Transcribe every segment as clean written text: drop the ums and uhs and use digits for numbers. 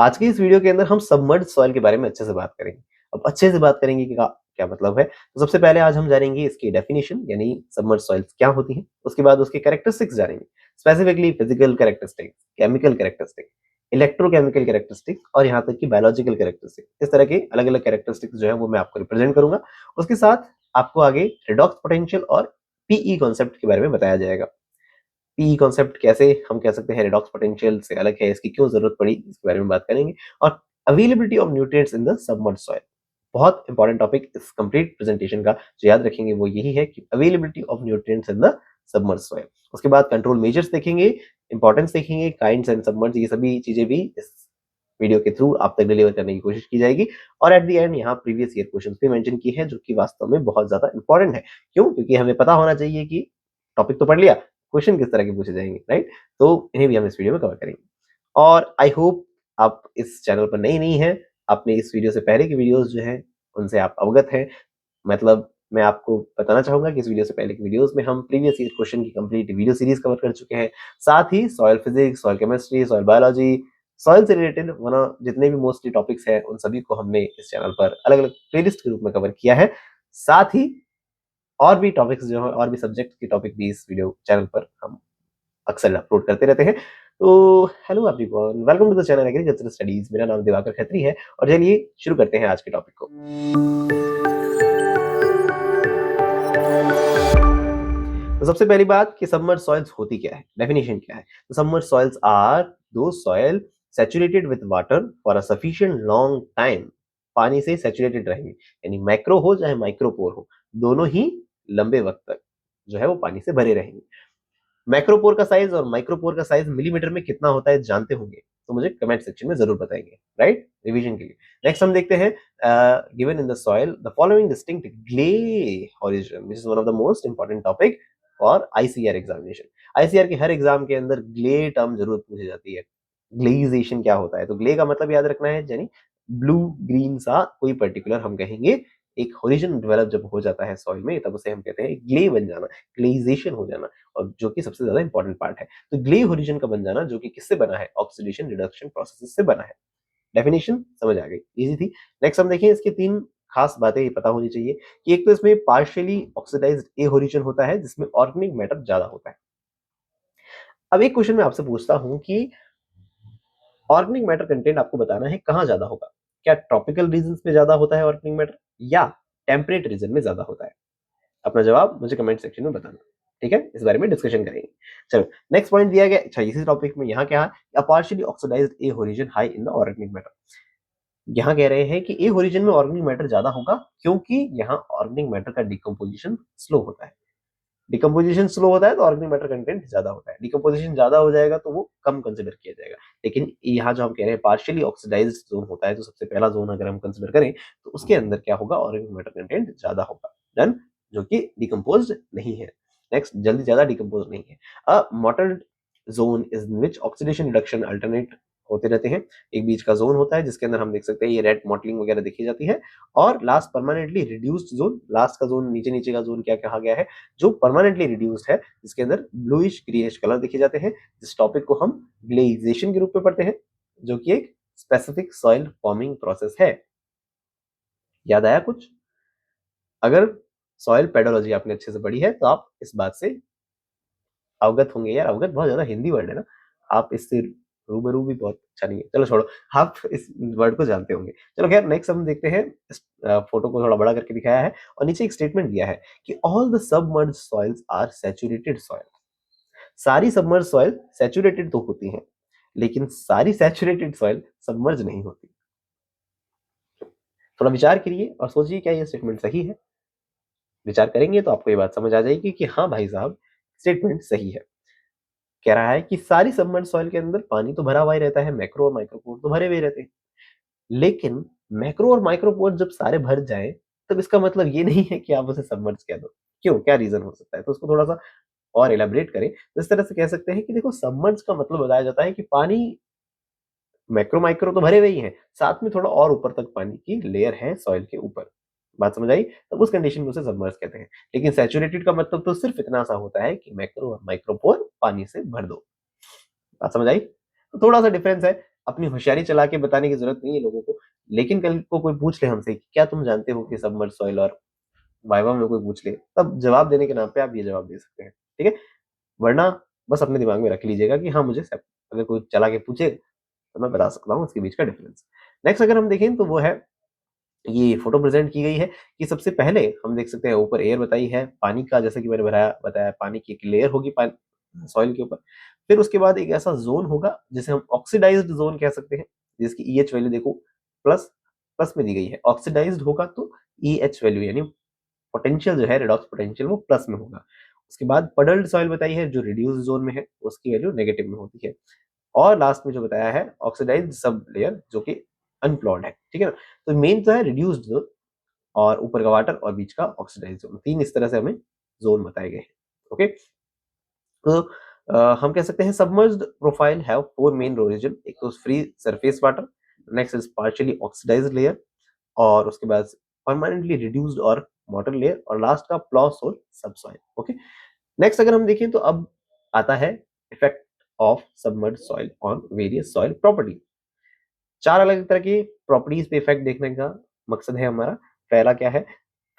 आज की इस वीडियो के अंदर हम सबमर्ज्ड सॉइल के बारे में अच्छे से बात करेंगे। अब अच्छे से बात करेंगे कि क्या मतलब है। तो सबसे पहले आज हम जानेंगे इसकी डेफिनेशन यानी सबमर्ज्ड सॉइल्स क्या होती हैं। उसके बाद उसके कैरेक्टरिस्टिक्स जानेंगे, specifically physical characteristics, chemical characteristic, electrochemical characteristic और यहाँ तक कि बायोलॉजिकल कैरेक्टरिस्टिक। इस तरह के अलग-अलग कैरेक्टरिस्टिक्स जो है वो मैं आपको रिप्रेजेंट करूंगा। उसके साथ आपको आगे रेडॉक्स पोटेंशियल और पीई कॉन्सेप्ट के बारे में बताया जाएगा। पी कॉन्सेप्ट कैसे हम कह सकते हैं रेडॉक्स पोटेंशियल से अलग है, इसकी क्यों जरूरत पड़ी, इसके बारे में बात करेंगे। और availability of nutrients in the submerged soil, बहुत इंपॉर्टेंट टॉपिक इस कंप्लीट प्रेजेंटेशन का जो याद रखेंगे वो यही है कि availability of nutrients in the submerged soil. उसके बाद कंट्रोल मेजर्स देखेंगे, इंपॉर्टेंस देखेंगे, काइंड्स एंड सबमर्ज्ड, ये सभी चीजें भी इस वीडियो के थ्रू आप तक डिलीवर करने की कोशिश की जाएगी। और एट द एंड यहाँ प्रीवियस ईयर क्वेश्चंस भी मेंशन किए हैं जो कि वास्तव में बहुत ज्यादा इंपॉर्टेंट है। क्यों? क्योंकि हमें पता होना चाहिए कि टॉपिक तो पढ़ लिया, क्वेश्चन किस तरह के पूछे जाएंगे, राइट? तो इन्हें भी हम इस वीडियो में कवर करेंगे। और आई होप आप इस चैनल पर नई हैं, आपने इस वीडियो से पहले की वीडियोस जो हैं उनसे आप अवगत हैं। मतलब मैं आपको बताना चाहूंगा कि इस वीडियो से पहले की वीडियोस में हम प्रीवियस ईयर क्वेश्चन की कंप्लीट वीडियो सीरीज कवर कर चुके हैं। साथ ही soil physics, soil chemistry, soil biology, soil से रिलेटेड वरना जितने भी मोस्टली टॉपिक्स हैं उन सभी को हमने इस चैनल पर अलग अलग प्लेलिस्ट के रूप में कवर किया है। साथ ही और भी टॉपिक्स जो है और भी सब्जेक्ट के टॉपिक भी इस वीडियो चैनल पर हम अक्सर अपलोड करते रहते हैं। तो hello everyone, welcome to the channel agriculture studies. मेरा नाम दिवाकर खत्री है और चलिए शुरू करते हैं आज के टॉपिक को। तो सबसे पहली बात कि सबमर्ज्ड सॉइल्स होती क्या है, डेफिनेशन क्या है। तो सबमर्ज्ड सॉइल्स आर दो soil saturated with water for a sufficient long time. पानी से सैचुरेटेड रहेंगे, यानी मैक्रो हो चाहे माइक्रोपोर हो, दोनों ही लंबे वक्त तक जो है वो पानी से भरे रहेंगे। मैक्रोपोर का साइज और माइक्रोपोर का साइज मिलीमीटर में कितना होता है जानते होंगे तो मुझे कमेंट सेक्शन में जरूर बताएंगे, राइट, रिवीजन के लिए। नेक्स्ट हम देखते हैं given in the soil the following distinct gley origin, which is one of the most important topic for ICR examination. ICR के हर एग्जाम के अंदर ग्ले टर्म जरूर पूछी जाती है। ग्लेइजेशन क्या होता है? तो ग्ले का मतलब याद रखना है, यानी ब्लू ग्रीन सा कोई पर्टिकुलर हम कहेंगे एक होरिजन डेवलप जब हो जाता है सॉइल में तब उसे हम कहते हैं ग्ले बन जाना, ग्लेइजेशन हो जाना। और जो कि सबसे ज्यादा इंपॉर्टेंट पार्ट है। तो ग्ले होरिजन का बन जाना जो कि किससे बना है? ऑक्सीडेशन रिडक्शन प्रोसेस से बना है। डेफिनेशन समझ आ गई, इजी थी। नेक्स्ट हम देखें इसके तीन खास बातें ये पता होनी चाहिए कि एक तो इसमें पार्शियली ऑक्सीडाइज्ड ए होरिजन होता है जिसमें ऑर्गेनिक मैटर ज्यादा होता है। अब एक क्वेश्चन मैं आपसे पूछता हूं कि ऑर्गेनिक मैटर कंटेंट आपको बताना है कहाँ ज्यादा होगा। क्या ट्रॉपिकल रीजन में ज्यादा होता है ऑर्गेनिक मैटर या टेम्परेट रीजन में ज्यादा होता है? अपना जवाब मुझे कमेंट सेक्शन में बताना। ठीक है, इस बारे में डिस्कशन करेंगे। चलो नेक्स्ट पॉइंट दिया गया, अच्छा इसी टॉपिक में यहाँ क्या है, partially oxidised A horizon high in the organic matter. यहाँ कह रहे हैं कि ए होरिजन में ऑर्गेनिक मैटर ज्यादा होगा क्योंकि यहाँ ऑर्गेनिक मैटर का डिकम्पोजिशन स्लो होता है। डिकम्पोजिशन स्लो होता है तो ऑर्गेनिक मैटर कंटेंट ज्यादा होता है। डिकम्पोजिशन ज्यादा हो जाएगा तो वो कम कंसिडर किया जाएगा। लेकिन यहाँ जो हम कह रहे हैं पार्शियली ऑक्सीडाइज्ड जोन होता है, तो सबसे पहला जोन अगर हम कंसिडर करें तो उसके अंदर क्या होगा? ऑर्गेनिक मैटर कंटेंट ज्यादा होगा, डन, जो कि डिकम्पोज नहीं है। नेक्स्ट, जल्दी ज्यादा डिकम्पोज नहीं है। A mottled zone is in which oxidation reduction alternate होते रहते हैं। एक बीच का जोन होता है जिसके अंदर हम देख सकते हैं ये रेड मॉटलिंग वगैरह देखी जाती है। और last permanently reduced zone, last का जोन, नीचे नीचे का जोन क्या कहा गया है? जो परमानेंटली रिड्यूस्ड है, जिसके अंदर ब्लूइश ग्रेइश कलर देखे जाते हैं। इस टॉपिक को हम ग्लेइजेशन के रूप में पढ़ते हैं, जो कि एक स्पेसिफिक सॉइल फॉर्मिंग प्रोसेस है। याद आया कुछ? अगर सॉइल पेडोलॉजी आपने अच्छे से पढ़ी है तो आप इस बात से अवगत होंगे। यार अवगत बहुत ज्यादा हिंदी वर्ड है ना, आप इससे रूबरू भी बहुत अच्छा नहीं है, चलो छोड़ो, आप इस वर्ड को जानते होंगे। चलो खैर नेक्स्ट हम देखते हैं। इस फोटो को थोड़ा बड़ा करके दिखाया है और नीचे एक स्टेटमेंट दिया है कि all the submerged soils are saturated soil. सारी सबमर्ज्ड सॉइल सैचुरेटेड तो होती हैं, लेकिन सारी सैचुरेटेड सॉइल सबमर्ज नहीं होती। थोड़ा विचार करिए और सोचिए क्या ये स्टेटमेंट सही है। विचार करेंगे तो आपको ये बात समझ आ जाएगी कि हाँ भाई साहब, स्टेटमेंट सही है। कह रहा है कि सारी सबमर्ज्ड सॉइल के अंदर पानी तो भरा हुआ ही रहता है, मैक्रो और माइक्रोपोर तो भरे हुए रहते हैं। लेकिन मैक्रो और माइक्रोपोर जब सारे भर जाएं तब इसका मतलब ये नहीं है कि आप उसे सबमर्ज कह दो। क्यों? क्या रीजन हो सकता है? तो उसको थोड़ा सा और एलाबरेट करें तो इस तरह से कह सकते हैं कि देखो, सबमर्ज का मतलब बताया जाता है कि पानी मैक्रो माइक्रो तो भरे हुए ही हैं, साथ में थोड़ा और ऊपर तक पानी की लेयर है सॉइल के ऊपर। बात समझ आई? तब उस कंडीशन में उसे सबमर्ज कहते हैं। लेकिन सैचुरेटेड का मतलब तो सिर्फ इतना सा होता है कि मैक्रो और माइक्रोपोर पानी से भर दो। बात समझ आई? तो थोड़ा सा डिफरेंस है। अपनी होशियारी चला के बताने की जरूरत नहीं है लोगों को। लेकिन कल को कोई पूछ ले हमसे कि क्या तुम जानते हो कि सबमर्ज सॉइल, और वाइवा में कोई पूछ ले, तब जवाब देने के नाम पे आप ये जवाब दे सकते हैं, ठीक है। वरना बस अपने दिमाग में रख लीजिएगा कि हाँ मुझे अगर कोई चला के पूछे तो मैं बता सकता हूँ उसके बीच का डिफरेंस। नेक्स्ट अगर हम देखें तो वो है, ये फोटो प्रेजेंट की गई है कि सबसे पहले हम देख सकते हैं ऊपर एयर बताई है, पानी का जैसे कि मैंने बताया पानी की एक लेयर होगी सॉइल के ऊपर। फिर उसके बाद एक ऐसा जोन होगा जिसे हम ऑक्सीडाइज्ड जोन कह सकते हैं, जिसकी ईएच वैल्यू देखो प्लस प्लस में दी गई है। ऑक्सीडाइज्ड होगा तो ईएच वैल्यू यानी पोटेंशियल जो है रेडॉक्स पोटेंशियल वो प्लस में होगा। उसके बाद पडल्ड सॉइल बताई है जो रिड्यूस जोन में है, उसकी वैल्यू नेगेटिव में होती है। और लास्ट में जो बताया है ऑक्सीडाइज्ड सब लेयर जो कि अनप्लॉयड है, ठीक है ना। तो मेन तो है रिड्यूस्ड जोन, और ऊपर का वाटर और बीच का ऑक्सीडाइज्ड जोन, तीन इस तरह से हमें जोन बताए गए हैं। ओके, तो हम कह सकते हैं submerged profile have four main region. एक तो free surface water, next is partially oxidised layer, और उसके बाद परमानेंटली रिड्यूस्ड और वाटर लेयर, और लास्ट का प्लॉस और सबसॉइल। ओके, नेक्स्ट अगर हम देखें तो अब आता है effect of submerged soil on various soil property. चार अलग तरह की प्रॉपर्टीज पे इफेक्ट देखने का मकसद है हमारा। पहला क्या है,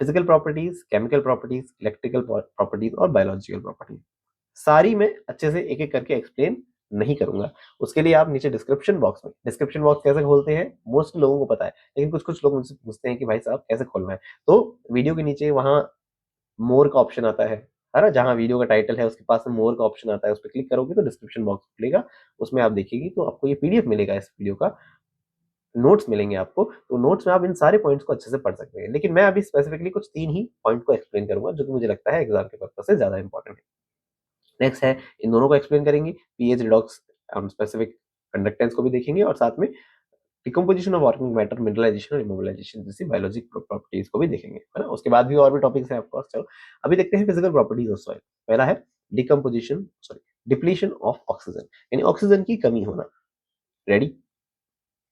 physical properties, chemical properties, electrical properties और बायोलॉजिकल प्रॉपर्टीज। सारी मैं अच्छे से एक एक करके एक्सप्लेन नहीं करूंगा। उसके लिए आप नीचे डिस्क्रिप्शन बॉक्स में, डिस्क्रिप्शन बॉक्स कैसे खोलते हैं मोस्ट लोगों को पता है, लेकिन कुछ कुछ लोग मुझसे पूछते हैं कि भाई साहब कैसे खोलना है। तो वीडियो के नीचे वहां मोर का ऑप्शन आता है ना, जहां वीडियो का टाइटल है उसके पास में मोर का ऑप्शन आता है, उस पर क्लिक करोगे तो डिस्क्रिप्शन बॉक्स खुलेगा। उसमें आप देखिएगी तो आपको ये पीडीएफ मिलेगा इस वीडियो का, नोट्स मिलेंगे आपको। तो नोट्स में आप इन सारे पॉइंट्स को अच्छे से पढ़ सकते हैं, लेकिन मैं अभी स्पेसिफिकली कुछ तीन ही पॉइंट को एक्सप्लेन करूंगा जो कि मुझे लगता है एग्जाम के पर्पज से ज्यादा इंपॉर्टेंट है। नेक्स्ट है, इन दोनों को एक्सप्लेन करेंगे, पीएच रिडॉक्स, हम स्पेसिफिक कंडक्टेंस को भी देखेंगे, और साथ में decomposition of organic matter, mineralisation और इमोबिलाइजेशन जैसी बायोलॉजिक प्रॉपर्टीज को भी देखेंगे, है ना। उसके बाद भी और भी टॉपिक्स हैं ऑफ कोर्स। चलो अभी देखते हैं फिजिकल प्रॉपर्टीज ऑफ सॉइल। पहला है decomposition, sorry depletion of oxygen, यानी ऑक्सीजन की कमी होना। रेडी,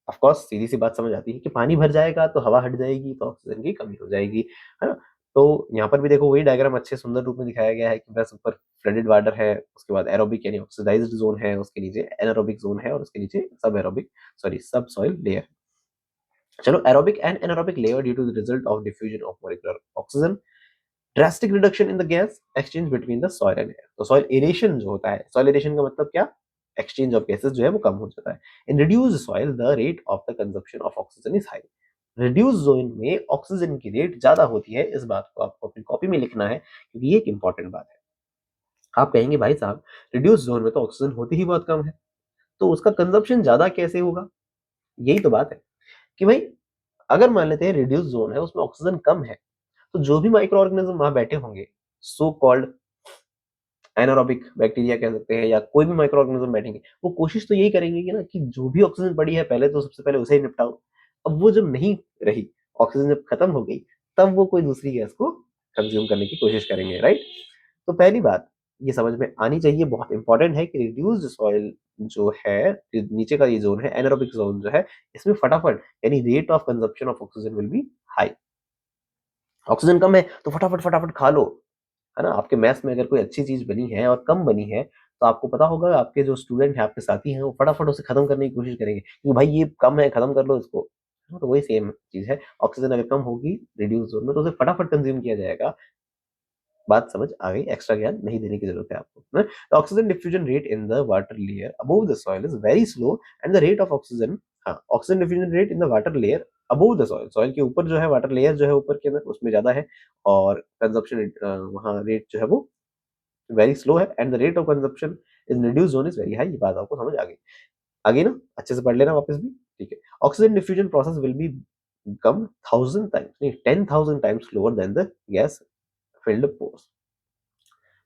ऑफ कोर्स सीधी सी बात समझ आती है कि पानी भर जाएगा तो हवा हट जाएगी तो ऑक्सीजन की कमी हो जाएगी, है ना। तो यहाँ पर भी देखो वही डायग्राम अच्छे सुंदर रूप में दिखाया गया है कि बस ऊपर फ्लडेड वाटर है, उसके बाद एरोबिक यानी ऑक्सीडाइज्ड जोन है, उसके नीचे एनारोबिक जोन है, और उसके नीचे sub aerobic, sorry sub soil layer. चलो, aerobic and anaerobic layer due to the result of diffusion of molecular oxygen, drastic reduction in the gas exchange between the soil and air. तो soil aeration जो होता है, soil aeration का मतलब क्या, exchange of gases जो है वो कम हो जाता है। In reduced soil the rate of the consumption of oxygen is high. Reduce zone में ऑक्सीजन की रेट ज्यादा होती है, इस बात को आपको अपनी कॉपी में लिखना है क्योंकि ये एक इंपॉर्टेंट बात है। आप कहेंगे भाई साहब रिड्यूस जोन में तो ऑक्सीजन होती ही बहुत कम है, तो उसका कंजप्शन ज्यादा कैसे होगा। यही तो बात है कि भाई अगर मान लेते हैं रिड्यूस जोन है उसमें ऑक्सीजन कम है, तो जो भी माइक्रो ऑर्गेनिज्म वहां बैठे होंगे, सो कॉल्ड एनारोबिक बैक्टीरिया कह सकते हैं, या कोई भी माइक्रो ऑर्गेनिज्म बैठेंगे, वो कोशिश तो यही करेंगे कि ना कि जो भी ऑक्सीजन पड़ी है पहले तो सबसे पहले उसे ही निपटाओ। अब वो जब नहीं रही, ऑक्सीजन जब खत्म हो गई, तब वो कोई दूसरी गैस को कंज्यूम करने की कोशिश करेंगे, राइट। तो पहली बात ये समझ में आनी चाहिए, बहुत इंपॉर्टेंट है कि रिड्यूस्ड सॉइल जो है, नीचे का ये जोन है एनारोबिक जोन जो है, इसमें फटाफट यानी rate of consumption of oxygen will be high. Oxygen कम है तो फटाफट फटाफट खा लो, है ना। आपके मैथ्स में अगर कोई अच्छी चीज बनी है और कम बनी है, तो आपको पता होगा आपके जो स्टूडेंट है, आपके साथी हैं, वो फटाफट उसे खत्म करने की कोशिश करेंगे कि भाई ये कम है, खत्म कर लो इसको। हाँ, तो वही सेम चीज है, ऑक्सीजन अगर कम होगी रिड्यूस जोन में तो उसे फटाफट कंज्यूम किया जाएगा। बात समझ आ गई, एक्स्ट्रा ज्ञान नहीं देने की जरूरत है आपको। Oxygen diffusion rate in the water layer above the soil is very slow, and the rate of oxygen, हाँ oxygen diffusion rate in the water layer above the soil, soil के ऊपर जो है वाटर लेयर जो है ऊपर के अंदर उसमें ज्यादा है, और कंजप्शन वहाँ रेट जो है वो वेरी स्लो है, and the rate of consumption in reduce zone is very high. ये बात आपको समझ आ गई, आगे ना अच्छे से पढ़ लेना वापस भी, ठीक है। Oxygen diffusion process will be come 1000 times, नहीं 10,000 times slower then the gas filled pores.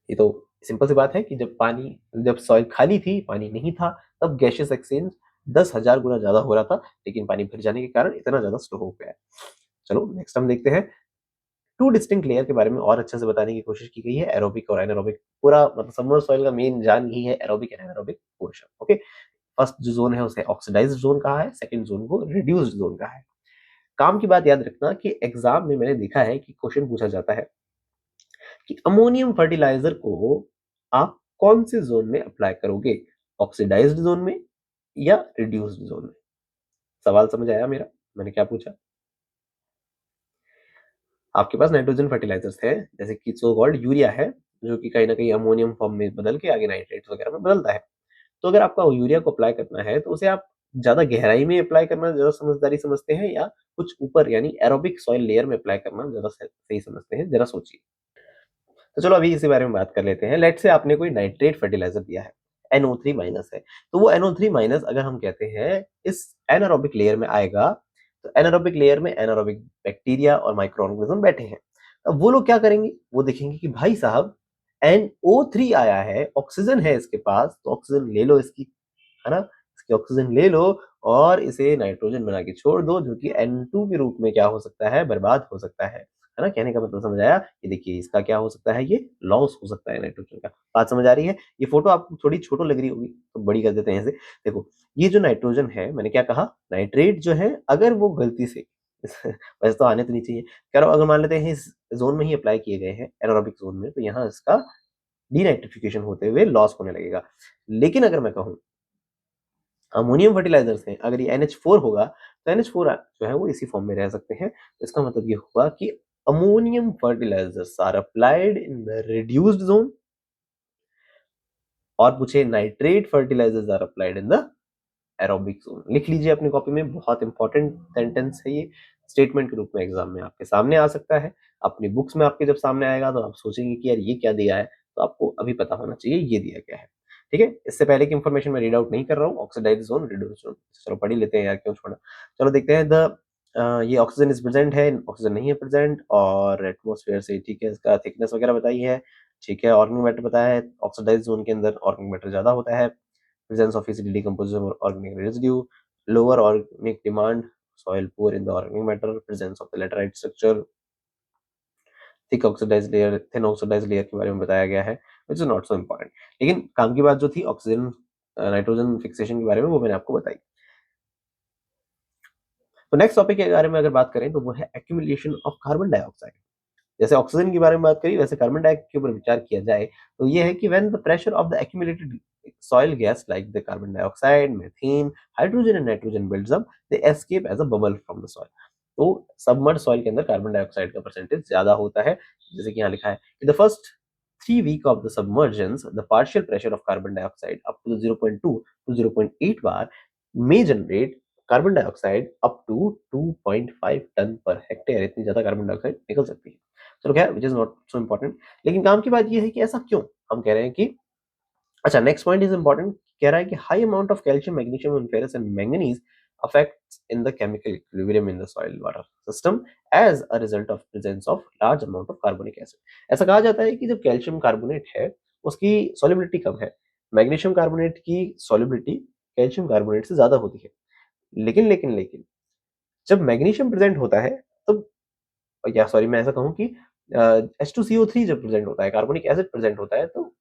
ये तो सिंपल सी बात है कि जब सॉइल खाली थी, पानी नहीं था, तब गैसियस एक्सचेंज 10,000 गुना ज्यादा हो रहा था, लेकिन पानी भर जाने के कारण इतना ज्यादा स्लो हो गया है। चलो नेक्स्ट हम देखते हैं, टू डिस्टिंक्ट लेयर के बारे में और अच्छे से बताने की कोशिश की गई है, एरोबिक और एनारोबिक। पूरा मतलब सबमर्ज सॉइल का मेन जान यही है, aerobic and anaerobic portion. Okay, first जो जोन है उसे ऑक्सीडाइज्ड जोन कहा है, सेकंड जोन को रिड्यूस्ड जोन कहा है। काम की बात याद रखना कि एग्जाम में मैंने देखा है कि क्वेश्चन पूछा जाता है कि अमोनियम फर्टिलाइजर को आप कौन से जोन में अप्लाई करोगे, ऑक्सीडाइज्ड जोन में या रिड्यूस्ड जोन में? सवाल समझ आया मेरा? मैंने क्या पूछा? आपके पास नाइट्रोजन फर्टिलाइजर्स हैं, जैसे कि सो कॉल्ड यूरिया है, जो कि कहीं न कहीं अमोनियम फॉर्म में बदल के आगे नाइट्रेट्स वगैरह में बदलता है। तो अगर आपका यूरिया को अप्लाई करना है, तो उसे आप ज़्यादा गहराई में अप्लाई करना ज़्यादा समझदारी समझते हैं या कुछ ऊपर यानी एरोबिक सॉइल लेयर में अप्लाई करना ज़्यादा सही समझते हैं? ज़रा सोचिए। तो चलो अभी इसी बारे में बात कर लेते हैं। लेट्स से आपने कोई नाइट्रेट फर्टिलाइज़र दिया है, NO3 माइनस है। तो वो NO3 माइनस अगर हम कहते हैं इस एनारोबिक लेयर में आएगा, तो एनारोबिक लेयर में एनारोबिक बैक्टीरिया और माइक्रो ऑर्गेनिज़्म बैठे हैं। अब वो लोग क्या करेंगे? वो देखेंगे कि भाई साहब NO3 आया है, ऑक्सीजन है इसके पास, तो ऑक्सीजन ले लो इसकी, है ना? इसकी ऑक्सीजन ले लो और इसे नाइट्रोजन बना के छोड़ दो, जो कि N2 के रूप में क्या हो सकता है? बर्बाद हो सकता है ना? कहने का मतलब समझ आया? कि देखिए इसका क्या हो सकता है, ये लॉस हो सकता है नाइट्रोजन का। बात समझ आ रही है? ये फ़ोटो आपको थोड़ी छोटो लग रही होगी, तो बड़ी कर देते हैं इसे। देखो, ये जो नाइट्रोजन है, मैंने क्या कहा? नाइट्रेट जो है, अगर वो गलती से वैसे तो आने तो नहीं चाहिए। कह रहा हूँ अगर मान लेते हैं इस ज़ोन में ही अप्लाई किए गए हैं, एनारोबिक ज़ोन में, तो यहाँ इसका डीनाइट्रिफिकेशन होते हुए लॉस होने लगेगा। लेकिन अगर मैं कहूँ अमोनियम फर्टिलाइजर्स हैं, अगर ये NH4 होगा, तो NH4 जो है वो इसी फॉर्म में रह सकते हैं। तो इसका मतलब ये हुआ कि ammonium fertilisers are applied in the reduced zone और पूछे nitrate fertilisers are applied in the aerobic zone. लिख लीजिए अपनी कॉपी में, बहुत इंपॉर्टेंट सेंटेंस है ये, स्टेटमेंट के रूप में एग्ज़ाम में आपके सामने आ सकता है। अपनी बुक्स में आपके जब सामने आएगा तो आप सोचेंगे कि यार ये क्या दिया है? तो आपको अभी पता होना चाहिए ये दिया क्या है। ठीक है? इससे पहले की इन्फॉर्मेशन मैं रीड आउट नहीं कर रहा हूँ, ऑक्सीडाइज्ड ज़ोन, रिड्यूस्ड ज़ोन। चलो पढ़ ही लेते हैं यार, क्यों छोड़ना। चलो देखते हैं ये ऑक्सीजन इज़ प्रेज़ेंट है, ऑक्सीजन नहीं है प्रेज़ेंट और एटमॉस्फेयर से ठीक है, इसका थिकनेस वगैरह बताई है, ठीक है, ऑर्गेनिक मैटर बताया है, ऑक्सीडाइज्ड ज़ोन के अंदर ऑर्गेनिक मैटर ज़्यादा होता है, presence of easily decomposable organic residue, lower organic demand, soil poor in the organic matter, presence of the laterite structure, thick oxidized layer, thin oxidized layer के बारे में बताया गया है, which is not so important. लेकिन काम की बात जो थी ऑक्सीजन नाइट्रोजन फिक्सेशन के बारे में, वो मैंने आपको बताई। तो नेक्स्ट टॉपिक के बारे में अगर बात करें तो वो है एक्यूमुलेशन ऑफ कार्बन डाइऑक्साइड। जैसे ऑक्सीजन के बारे में बात करी, वैसे कार्बन डाइऑक्साइड के ऊपर विचार किया जाए तो ये है कि when the pressure of the accumulated soil gas like the carbon dioxide, methane, hydrogen and nitrogen builds up, they escape as a bubble from the soil. तो सबमर्ज सॉइल के अंदर कार्बन डाइऑक्साइड का परसेंटेज ज्यादा होता है, जैसे कि यहाँ लिखा है कि the first 3 week of the submergence, the partial pressure of carbon dioxide up to 0.2 to 0.8 bar may generate carbon dioxide up to 2.5 ton per hectare, इतनी ज्यादा कार्बन डाइऑक्साइड निकल सकती है। चलो खैर, which is not so important. लेकिन काम की बात ये है कि ऐसा क्यों हम कह रहे हैं कि अच्छा, नेक्स्ट पॉइंट इज इम्पोर्टेंट। कह रहा है कि high amount of calcium, magnesium and ferrous and manganese affects in the chemical equilibrium in the soil water system as a result of presence of large amount of carbonic acid। ऐसा कहा जाता है कि जब कैल्शियम कार्बोनेट है उसकी solubility कम है, magnesium carbonate की सॉल्युबिलिटी कैल्शियम कार्बोनेट से ज्यादा होती है। लेकिन जब मैग्नीशियम प्रेजेंट होता है तब, या सॉरी मैं ऐसा कहूँ कि H2CO3 जब प्रेजेंट होता है, कार्बोनिक एसिड प्रेजेंट होता है, तो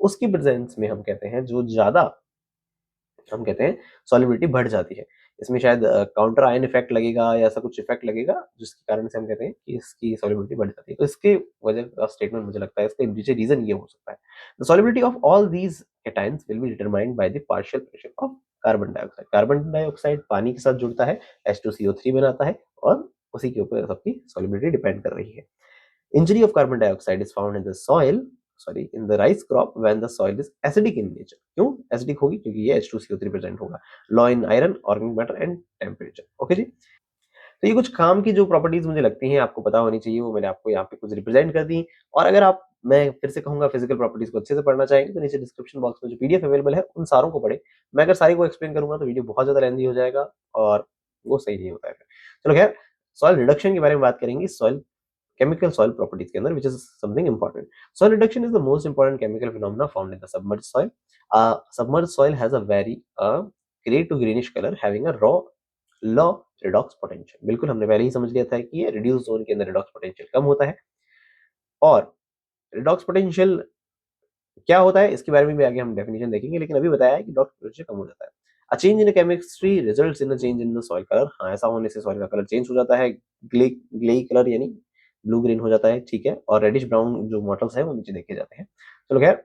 उसकी प्रेजेंस में हम कहते हैं जो ज़्यादा हम कहते हैं सॉल्युबिलिटी बढ़ जाती है। इसमें शायद काउंटर आयन इफेक्ट लगेगा या ऐसा कुछ इफेक्ट लगेगा जिसके कारण से हम कहते हैं कि इसकी सॉल्युबिलिटी बढ़ जाती है। तो इसके वजह का स्टेटमेंट मुझे लगता है, इसका पीछे रीज़न ये हो सकता है। The solubility of all these cations will be determined by the partial pressure of carbon dioxide. Carbon dioxide पानी के साथ जुड़ता है, H2CO3 बनाता है और उसी के ऊपर सबकी सॉल्युबिलिटी डिपेंड कर रही है। Injury of carbon dioxide is found in the soil, sorry, in the rice crop when the soil is acidic in nature। क्यों एसिडिक होगी? क्योंकि ये H2CO3 प्रेजेंट होगा। Low in iron, organic matter and temperature. Okay जी। तो ये कुछ काम की जो प्रॉपर्टीज मुझे लगती हैं आपको पता होनी चाहिए, वो मैंने आपको यहाँ पे कुछ रिप्रेजेंट कर दी। और अगर आप, मैं फिर से कहूंगा, फिजिकल प्रॉपर्टीज को अच्छे से पढ़ना चाहेंगे तो नीचे डिस्क्रिप्शन बॉक्स में जो PDF अवेलेबल है उन सारों को पढ़े। मैं अगर सारी को एक्सप्लेन करूंगा तो वीडियो बहुत ज्यादा लेंदी हो जाएगा और वो सही नहीं होता है। चलो खैर, सॉइल रिडक्शन के बारे में बात करेंगे। सॉइल chemical soil properties के अंदर, which is something important. Soil reduction is the most important chemical phenomena found in the submerged soil. Submerged soil has a very gray to greenish color having a raw low redox potential। बिल्कुल हमने पहले ही समझ लिया था कि ये reduced zone के अंदर redox potential कम होता है। और redox potential क्या होता है इसके बारे में भी आगे हम डेफिनेशन देखेंगे, लेकिन अभी बताया है कि redox potential कम हो जाता है। A change in the chemistry results in a change in the soil color। हाँ, ऐसा होने से soil का कलर चेंज हो जाता है, ग्ले कलर यानी ब्लू ग्रीन हो जाता है, ठीक है, और रेडिश ब्राउन जो मॉटल्स हैं वो नीचे देखे जाते हैं। चलो खैर,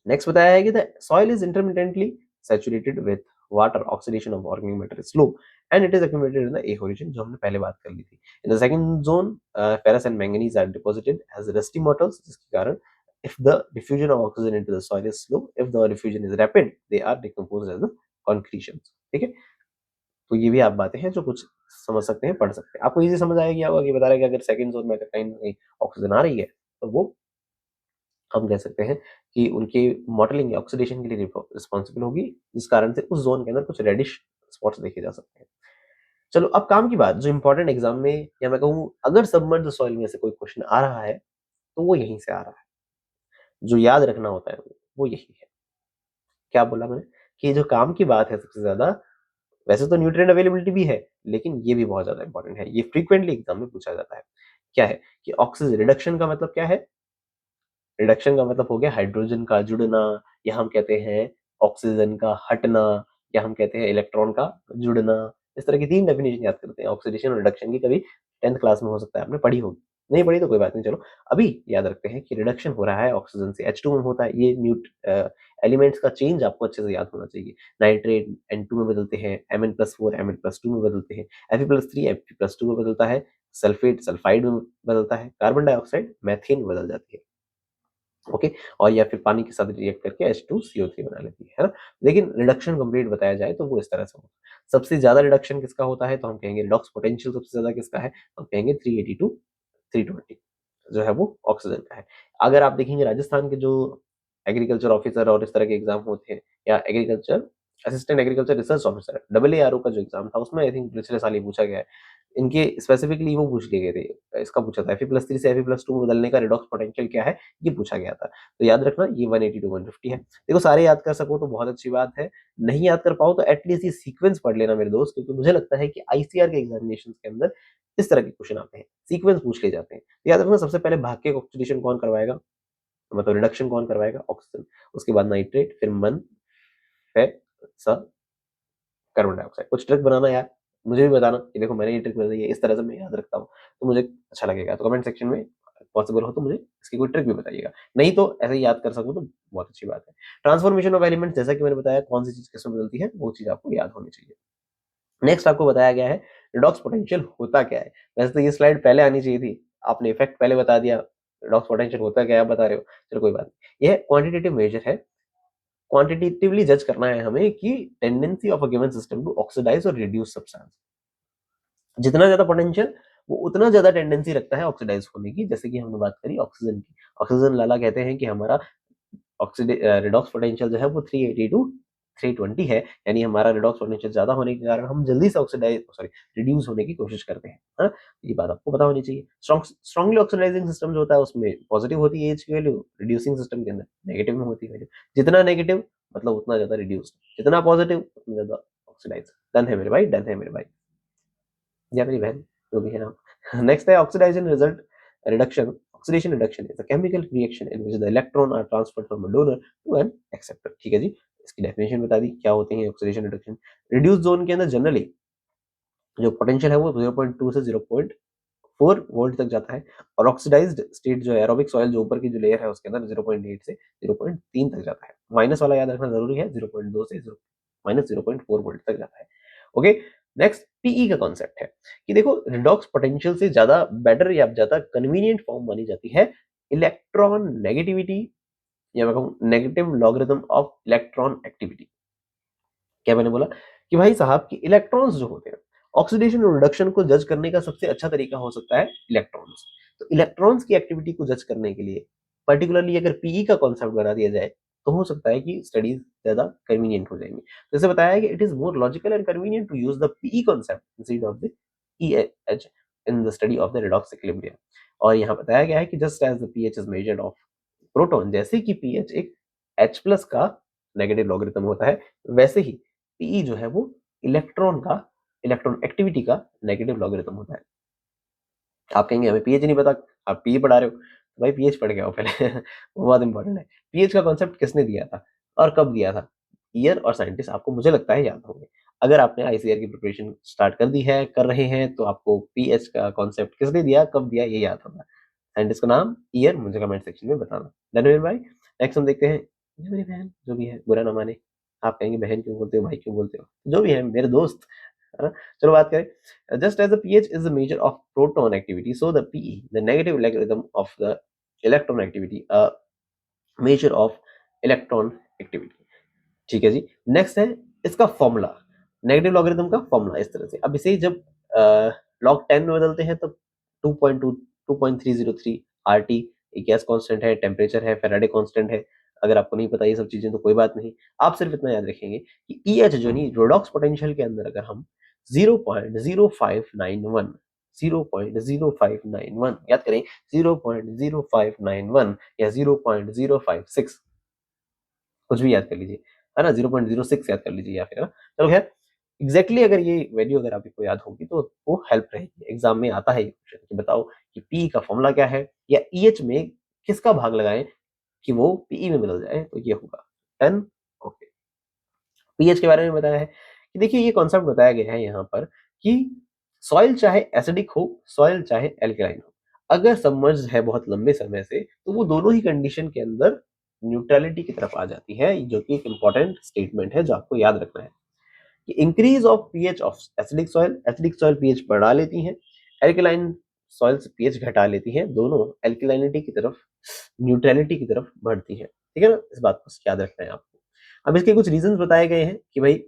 नेक्स्ट बताया है कि the soil is intermittently saturated with water oxidation of organic matter is slow and it is accumulated in the aqueous region, जो हमने पहले बात कर ली थी. In the second zone ferrous and manganese are deposited as rusty metals, जिसके कारण if the diffusion of oxygen into the soil is slow, if the diffusion is rapid, they are decomposed as the concretions. ठीक है, तो ये भी आप बातें हैं जो कुछ समझ सकते हैं, पढ़ सकते हैं. आपको इजी समझ आया क्या होगा कि बता रहा है कि अगर सेकंड जोन में अगर कहीं ना कहीं ऑक्सीजन आ रही है तो वो हम कह सकते हैं कि उनके मॉडलिंग या ऑक्सीडेशन के लिए रिस्पॉन्सिबल होगी, जिस कारण से उस जोन के अंदर कुछ रेडिश स्पॉट्स देखे जा सकते हैं. चलो अब काम की बात, जो इंपॉर्टेंट एग्जाम में या मैं कहूँ अगर सबमर्ज्ड सॉइल में से कोई क्वेश्चन आ रहा है तो वो यहीं से आ रहा है. जो याद रखना होता है वो यही है. क्या बोला मैंने कि जो काम की बात है सबसे ज्यादा, वैसे तो न्यूट्रिएंट अवेलेबिलिटी भी है लेकिन ये भी बहुत ज्यादा इंपॉर्टेंट है. ये फ्रीक्वेंटली एग्जाम में पूछा जाता है. क्या है कि ऑक्सीजन रिडक्शन का मतलब क्या है? रिडक्शन का मतलब हो गया हाइड्रोजन का जुड़ना, या हम कहते हैं ऑक्सीजन का हटना, या हम कहते हैं इलेक्ट्रॉन का जुड़ना. इस तरह की 3 डेफिनेशन याद करते हैं ऑक्सीडेशन और रिडक्शन की. कभी 10th क्लास में हो सकता है आपने पढ़ी होगी, नहीं पढ़ी तो कोई बात नहीं. चलो अभी याद रखते हैं कि रिडक्शन हो रहा है ऑक्सीजन से H2 में होता है. ये एलिमेंट्स का चेंज आपको अच्छे से याद होना चाहिए. नाइट्रेट N2 में बदलते हैं, Mn+4 Mn+2 में बदलते हैं, Fe+3 Fe+2 में बदलता है, सल्फेट सल्फाइड में बदलता है, कार्बन डाइऑक्साइड मीथेन में बदल जाती है. ओके, और या फिर पानी के साथ रिएक्ट करके H2CO3 बना लेती है ना. लेकिन रिडक्शन कंप्लीट बताया जाए तो वो इस तरह से होगा. सबसे ज्यादा रिडक्शन किसका होता है तो हम कहेंगे रिडॉक्स पोटेंशियल सबसे ज्यादा किसका है, हम कहेंगे 380 टू 320 जो है वो ऑक्सीजन का है. अगर आप देखेंगे राजस्थान के जो एग्रीकल्चर ऑफिसर और इस तरह के एग्जाम होते हैं, या agriculture assistant agriculture research officer AARO का जो एग्जाम था उसमें आई थिंक पिछले साल ही पूछा गया है. इनके स्पेसिफिकली वो पूछ लिए गए थे, इसका पूछा था Fe+3 से Fe+2 में बदलने का रिडॉक्स पोटेंशियल क्या है, ये पूछा गया था. तो याद रखना ये 180 टू 150 है. देखो सारे याद कर सको तो बहुत अच्छी बात है, नहीं याद कर पाओ तो एटलीस्ट ये सीक्वेंस पढ़ लेना मेरे दोस्त, क्योंकि मुझे लगता है कि आईसीआर के एग्जामिनेशन के अंदर इस तरह के क्वेश्चन आते हैं, सीक्वेंस पूछ ले जाते हैं. तो याद रखना सबसे पहले भाग के ऑक्सीडेशन कौन करवाएगा, मतलब रिडक्शन कौन करवाएगा, ऑक्सीजन. उसके बाद नाइट्रेट, फिर मन, फिर स कार्बन डाइऑक्साइड. कुछ ट्रिक बनाना यार, मुझे भी बताना कि देखो मैंने ये ट्रिक बताई है, इस तरह से मैं याद रखता हूँ तो मुझे अच्छा लगेगा. तो कमेंट सेक्शन में पॉसिबल हो तो मुझे इसकी कोई ट्रिक भी बताइएगा, नहीं तो ऐसे ही याद कर सकूँ तो बहुत अच्छी बात है. ट्रांसफॉर्मेशन ऑफ एलिमेंट, जैसा कि मैंने बताया कौन सी चीज किसमें बदलती है वो चीज आपको याद होनी चाहिए. नेक्स्ट आपको बताया गया है रिडॉक्स पोटेंशियल होता क्या है. वैसे तो ये स्लाइड पहले आनी चाहिए थी, आपने इफेक्ट पहले बता दिया, रिडॉक्स पोटेंशियल होता क्या है आप बता रहे हो. चलो कोई बात नहीं, यह क्वांटिटेटिव मेजर है. क्वांटिटेटिवली जज करना है हमें कि tendency of a given system to oxidise और रिड्यूस सब्सटेंस. जितना ज्यादा पोटेंशियल वो उतना ज्यादा टेंडेंसी रखता है ऑक्सीडाइज होने की. जैसे कि हमने बात करी ऑक्सीजन की, ऑक्सीजन लाला कहते हैं कि हमारा रिडॉक्स पोटेंशियल जो है वो 380 टू 320 है, यानी हमारा रिडॉक्स पोटेंशियल ज्यादा होने के कारण हम जल्दी से ऑक्सीडाइज सॉरी रिड्यूस होने की कोशिश करते हैं. हाँ, ये बात आपको पता होनी चाहिए. स्ट्रांगली ऑक्सीडाइजिंग सिस्टम जो होता है उसमें पॉजिटिव होती है एच की वैल्यू, रिड्यूसिंग सिस्टम के अंदर नेगेटिव में होती है वैल्यू. जितना नेगेटिव मतलब उतना ज्यादा रिड्यूस, जितना पॉजिटिव उतना ज्यादा ऑक्सीडाइज. डन है मेरे भाई, डन है मेरे भाई या मेरी बहन, जो भी है नाम. नेक्स्ट है oxidisation result reduction. Oxidation reduction is a chemical reaction in which the electron are transferred from a donor to an acceptor. ठीक है जी, इसकी डेफिनेशन बता दी क्या होती है ऑक्सीडेशन रिडक्शन. रिड्यूस जोन के अंदर जनरली जो पोटेंशियल है वो 0.2 से 0.4 वोल्ट तक जाता है, और ऑक्सीडाइज्ड स्टेट जो है एरोबिक सॉइल जो ऊपर की जो लेयर है उसके अंदर 0.8 से 0.3 तक जाता है. माइनस वाला याद रखना जरूरी है, 0.2 से माइनस 0.4 वोल्ट तक जाता है. ओके, नेक्स्ट पीई का कॉन्सेप्ट है कि देखो रिडॉक्स पोटेंशियल से ज्यादा बेटर या ज्यादा कन्वीनियंट फॉर्म मानी जाती है इलेक्ट्रॉन नेगेटिविटी, या मैं कहूँ negative logarithm of electron activity. क्या मैंने बोला कि भाई साहब कि इलेक्ट्रॉन्स जो होते हैं ऑक्सीडेशन और रिडक्शन को जज करने का सबसे अच्छा तरीका हो सकता है इलेक्ट्रॉन्स. तो इलेक्ट्रॉन्स की एक्टिविटी को जज करने के लिए पर्टिकुलरली अगर पीई का कॉन्सेप्ट बना दिया जाए तो हो सकता है कि स्टडीज ज्यादा कन्वीनियंट हो जाएंगी. जैसे बताया है कि it is more logical and convenient to use the pE concept instead of the Eh in the study of the redox equilibrium. और यहाँ बताया गया है कि just as the pH is measured of proton, जैसे कि पीएच एक H plus का नेगेटिव लॉगरिथम होता है, वैसे ही पीई जो है वो इलेक्ट्रॉन का इलेक्ट्रॉन एक्टिविटी का नेगेटिव लॉगरिथम होता है. आप कहेंगे हमें पीएच नहीं पता, आप पीई पढ़ा रहे हो, तो भाई पीएच पढ़ के आओ पहले. वो बहुत इंपॉर्टेंट है. पीएच का कॉन्सेप्ट किसने दिया था और कब दिया था, ईयर और साइंटिस्ट आपको मुझे लगता है याद होंगे. अगर आपने आईसीआर की प्रिपरेशन स्टार्ट कर दी है, कर रहे हैं, तो आपको पीएच का कॉन्सेप्ट किसने दिया कब दिया ये याद होगा. साइंटिस्ट का नाम, ईयर मुझे कमेंट सेक्शन में बताना. धन्यवाद भाई. नेक्स्ट हम देखते हैं, ये मेरी बहन जो भी है बुरा ना माने. आप कहेंगे बहन क्यों बोलते हो, भाई क्यों बोलते हो, जो भी है मेरे दोस्त, है ना। चलो बात करें, just as the pH is the measure of proton activity, so the pE the negative logarithm of the electron activity, measure of electron activity. ठीक है जी। नेक्स्ट है इसका फॉर्मूला, नेगेटिव लॉगरिथम का फॉर्मूला इस तरह से। अब इसे जब लॉग 10 में बदलते हैं तब 2.303 आरटी गैस कांस्टेंट है, टेम्परेचर है, फेराडे कांस्टेंट है। अगर आपको नहीं पता ये सब चीजें तो कोई बात नहीं, आप सिर्फ इतना याद रखेंगे कि ई एच जो नहीं रोडॉक्स पोटेंशियल के अंदर अगर हम 0.0591 0.0591 याद करें, 0.0591 या 0.056 कुछ भी याद कर लीजिए, है ना, 0.06 याद कर लीजिए या फिर, है ना। चलो खैर, एग्जैक्टली अगर ये वैल्यू अगर आपको याद होगी तो वो हेल्प रहेगी। एग्जाम में आता है ये क्वेश्चन कि बताओ कि पी का फॉर्मूला क्या है, या ईएच में किसका भाग लगाएं कि वो पीई में बदल जाए, तो ये होगा 10। ओके, पीएच के बारे में बताया है कि देखिए ये कॉन्सेप्ट बताया गया है यहाँ पर कि सॉइल चाहे एसिडिक हो, सॉइल चाहे एल्कलाइन हो, अगर सबमर्ज है बहुत लंबे समय से तो वो दोनों ही कंडीशन के अंदर न्यूट्रलिटी की तरफ आ जाती है, जो कि एक इंपॉर्टेंट स्टेटमेंट है जो आपको याद रखना है कि increase of pH of acidic soil pH बढ़ा लेती है, एल्कलाइन सॉइल पीएच घटा लेती है, दोनों एल्कलाइनिटी की तरफ, न्यूट्रलिटी की तरफ बढ़ती है। ठीक है ना, इस बात को याद रखना है आपको। अब इसके कुछ रीजंस बताए गए हैं कि भाई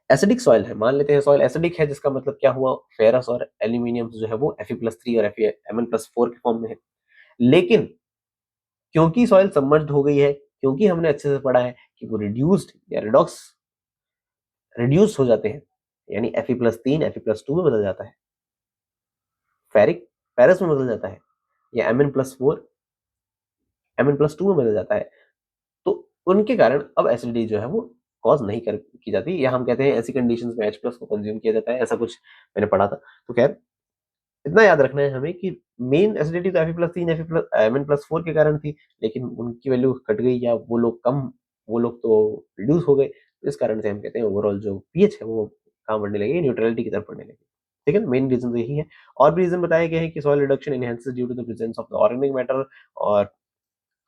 एसिडिक सॉइल है, मान लेते हैं सॉइल एसिडिक है, जिसका मतलब क्या हुआ, फेरस और एल्यूमिनियम जो है वो Fe+3 और Mn+4 के फॉर्म में है। लेकिन क्योंकि सॉइल सबमर्ज्ड हो गई है, क्योंकि हमने अच्छे से पढ़ा है कि वो रिड्यूस्ड या रिड्यूस हो जाते हैं, यानी Fe+3 Fe+2 में बदल जाता है, फेरिक फेरस में बदल जाता है, या Mn+4 Mn+2 में बदल जाता है, तो उनके कारण अब एसिडिटी जो है वो कॉज नहीं कर की जाती, या हम कहते हैं ऐसी कंडीशंस में H+ को कंज्यूम किया जाता है, ऐसा कुछ मैंने पढ़ा था। तो खैर इतना याद रखना है हमें कि मेन एसिडिटी तो Fe+3 Mn+4 के कारण थी, लेकिन उनकी वैल्यू घट गई, या वो लोग कम, वो लोग तो रिड्यूस हो गए, तो इस कारण से हम कहते हैं ओवरऑल जो पीएच है वो कहाँ बढ़ने लगी, न्यूट्रलिटी की तरफ बढ़ने लगी। ठीक है, मेन रीजन तो यही है। और भी रीजन बताए गए हैं कि soil reduction enhances due to the presence of the organic matter, और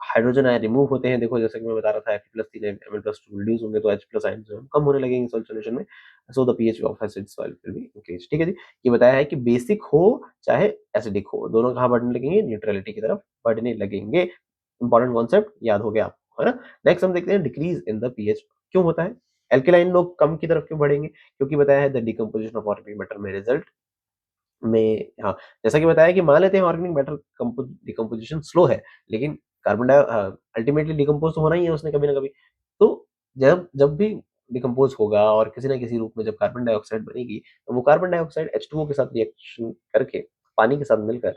हाइड्रोजन आयन रिमूव होते हैं। देखो जैसे कि मैं बता रहा था Fe+3 Mn+2 रिड्यूस होंगे तो H+ आयन जो है कम होने लगेंगे सॉइल सॉल्यूशन में, so the pH of acid soil will be increase. ठीक है जी, ये बताया है कि बेसिक हो चाहे एसिडिक हो, दोनों कहाँ बढ़ने लगेंगे, न्यूट्रलिटी की तरफ बढ़ने लगेंगे। इंपॉर्टेंट कॉन्सेप्ट याद हो गया आपको, है ना। नेक्स्ट हम देखते हैं डिक्रीज इन द पीएच क्यों होता है, एल्केलाइन लोग कम की तरफ क्यों बढ़ेंगे, क्योंकि बताया है the decomposition of organic matter में रिजल्ट में, हाँ, जैसा कि बताया कि मान लेते हैं ऑर्गेनिक मैटर डिकम्पोजिशन स्लो है, लेकिन कार्बन डाइ अल्टीमेटली डिकम्पोज तो होना ही है उसने कभी ना कभी। तो जब जब भी डिकम्पोज होगा और किसी ना किसी रूप में जब कार्बन डाइऑक्साइड बनेगी, तो वो कार्बन डाइऑक्साइड H2O के साथ रिएक्शन करके पानी के साथ मिलकर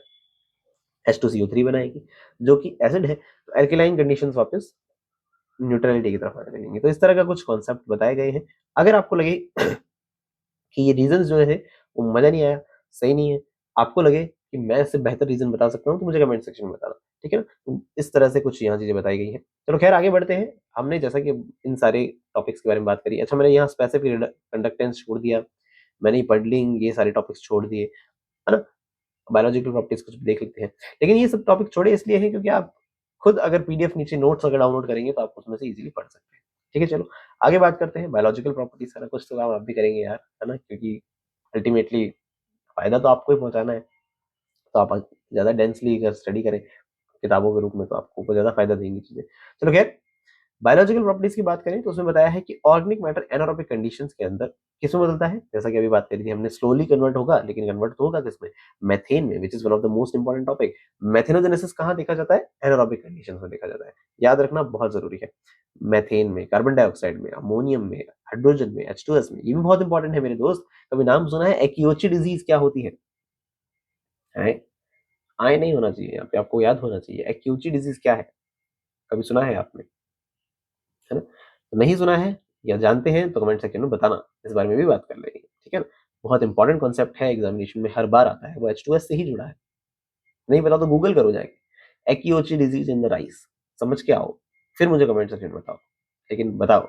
H2CO3 बनाएगी, जो कि एसिड है। तो एल्केलाइन कंडीशंस वापस न्यूट्रलिटी की तरफ आने लगेंगे। तो इस तरह का कुछ कॉन्सेप्ट बताए गए हैं। अगर आपको लगे कि ये रीजंस जो है वो मजा नहीं आया, सही नहीं है, आपको लगे कि मैं इससे बेहतर रीजन बता सकता हूँ, तो मुझे कमेंट सेक्शन में बताना। ठीक है ना, तो इस तरह से कुछ यहाँ चीजें बताई गई हैं। चलो खैर आगे बढ़ते हैं। हमने जैसा कि इन सारे टॉपिक्स के बारे में बात करी, अच्छा मैंने यहाँ स्पेसिफिक कंडक्टेंस छोड़ दिया, मैंने पर्डलिंग ये सारे टॉपिक्स छोड़ दिए, है ना, बायोलॉजिकल प्रॉपर्टीज कुछ देख लेते हैं। लेकिन ये सब टॉपिक छोड़े इसलिए हैं क्योंकि आप खुद अगर पीडीएफ नीचे नोट्स अगर डाउनलोड करेंगे तो आप उसमें से इजीली पढ़ सकते हैं। ठीक है, चलो आगे बात करते हैं बायोलॉजिकल प्रॉपर्टीज, है ना, कुछ तो काम आप भी करेंगे यार, है ना, क्योंकि अल्टीमेटली फायदा तो आपको ही पहुंचाना है। तो आप ज्यादा डेंसली अगर स्टडी करें किताबों के रूप में तो आपको ज्यादा फायदा देंगी चीजें। चलो खैर, बायोलॉजिकल प्रॉपर्टीज की बात करें तो उसमें बताया है कि ऑर्गेनिक मैटर एनारोबिक कंडीशंस के अंदर किसमें बदलता है, जैसा कि अभी बात करी थी हमने, स्लोली कन्वर्ट होगा, लेकिन कन्वर्ट तो होगा किसमें, मेथेन में, which is one of the most important topic. Methanogenesis कहाँ देखा जाता है, एनारोबिक कंडीशंस में देखा जाता है, याद रखना बहुत जरूरी है। मेथेन में, कार्बन डाइऑक्साइड में, अमोनियम में, हाइड्रोजन में, H2S में, ये भी बहुत इंपॉर्टेंट है मेरे दोस्त। कभी नाम सुना है एक्योची डिजीज क्या होती है? आए नहीं होना चाहिए यहाँ पे, आपको याद होना चाहिए एक्यूची डिजीज क्या है, कभी सुना है आपने, है ना। तो नहीं सुना है या जानते हैं तो कमेंट सेक्शन में बताना, इस बारे में भी बात कर लेंगे। ठीक है ना, बहुत इंपॉर्टेंट कॉन्सेप्ट है, एग्जामिनेशन में हर बार आता है, वो H2S से ही जुड़ा है। नहीं पता तो गूगल करो जाके, एक्यूची डिजीज इन द राइस, समझ के आओ, फिर मुझे कमेंट सेक्शन में बताओ, लेकिन बताओ।